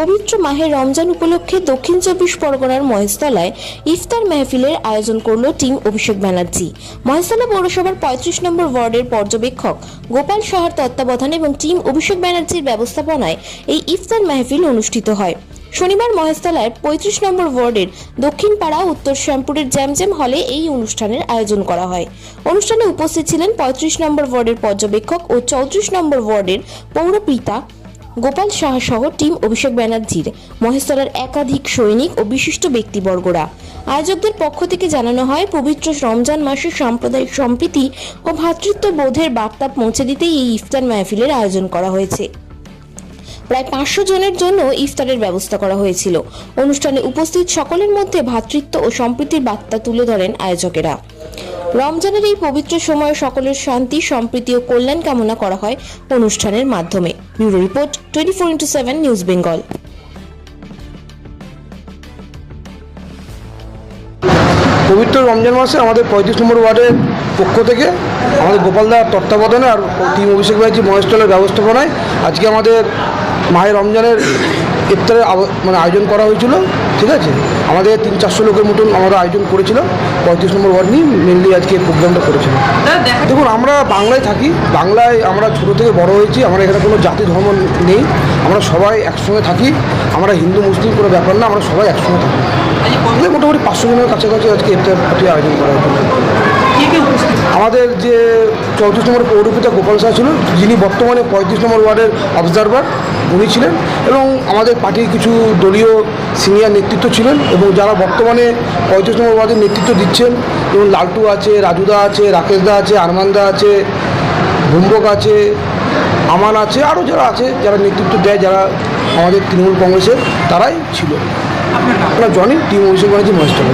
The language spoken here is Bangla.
পবিত্র মাহে রমজান উপলক্ষে দক্ষিণ চব্বিশ পরগনার মহেশতলায় ইফতার মাহফিলের আয়োজন করল টিম অভিষেক ব্যানার্জি। মহেশতলা পৌরসভার ৩৫ নম্বর ওয়ার্ডের পর্যবেক্ষক গোপাল সাহার তত্ত্বাবধানে এবং টিম অভিষেক ব্যানার্জির ব্যবস্থাপনায় এই ইফতার মাহফিল অনুষ্ঠিত হয়। শনিবার মহেশতলায় ৩৫ নম্বর ওয়ার্ডের দক্ষিণ পাড়া উত্তর শ্যামপুরের জ্যামজ্যাম হলে এই অনুষ্ঠানের আয়োজন করা হয়। অনুষ্ঠানে উপস্থিত ছিলেন ৩৫ নম্বর ওয়ার্ডের পর্যবেক্ষক ও ৩৪ নম্বর ওয়ার্ডের পৌরপিতা গোপাল সাহা সহ টিম অভিষেক ব্যানার্জির, মহেশতলার একাধিক সৈনিক ও বিশিষ্ট ব্যক্তিবর্গরা। আয়োজকদের পক্ষ থেকে জানানো হয়, পবিত্র রমজান মাসে সাম্প্রদায়িক সম্প্রীতি ও ভ্রাতৃত্ববোধের বার্তা পৌঁছে দিতেই এই ইফতার মাহফিলের আয়োজন করা হয়েছে। প্রায় ৫০০ জনের জন্য ইফতারের ব্যবস্থা করা হয়েছিল। অনুষ্ঠানে উপস্থিত সকলের মধ্যে ভ্রাতৃত্ব ও সম্প্রীতির বার্তা তুলে ধরেন আয়োজকেরা। রমজানের এই পবিত্র সময়ে সকলের শান্তি, সম্প্রীতি ও কল্যাণ কামনা করা হয় অনুষ্ঠানের মাধ্যমে। Bureau report 24x7 news Bengal. পবিত্র রমজান মাসে আমাদের ৩৫ নম্বর ওয়ার্ডের পক্ষ থেকে আমাদের গোপালদার তত্ত্বাবধানে আর টিম অভিষেক ব্যানার্জি মহেশতলার ব্যবস্থাপনায় আজকে আমাদের মাহে রমজানের ইফতারের আয়োজন করা হয়েছিল। ঠিক আছে, আমাদের ৩00-৪০০ লোকের মতন আমরা আয়োজন করেছিল। ৩৫ নম্বর ওয়ার্ড নিয়ে মেনলি আজকে প্রোগ্রামটা করেছিল। দেখুন, আমরা বাংলায় থাকি, বাংলায় আমরা ছোটো থেকে বড় হয়েছি, আমরা এখানে কোনো জাতি ধর্ম নেই, আমরা সবাই একসঙ্গে থাকি। আমরা হিন্দু মুসলিম কোনো ব্যাপার না, আমরা সবাই একসঙ্গে থাকি। মোটামুটি ৫০০ জনের কাছাকাছি আজকে ইফতার পার্টি আয়োজন করা হয়েছিল। আমাদের যে ৩৪ নম্বর পৌরপিতা গোপাল সাহা ছিল, যিনি বর্তমানে ৩৫ নম্বর ওয়ার্ডের অবজারভার, উনি ছিলেন, এবং আমাদের পার্টির কিছু দলীয় সিনিয়র নেতৃত্ব ছিলেন, এবং যারা বর্তমানে ৩৫ নম্বর ওয়ার্ডের নেতৃত্ব দিচ্ছেন, যেমন লালটু আছে, রাজুদা আছে, রাকেশদা আছে, আরমানদা আছে, ভুম্বক আছে, আমান আছে, আরও যারা আছে, যারা নেতৃত্ব দেয়, যারা আমাদের তৃণমূল কংগ্রেসের, তারাই ছিল। আপনার জনি টিম অভিষেক ব্যানার্জি মহেশতলা।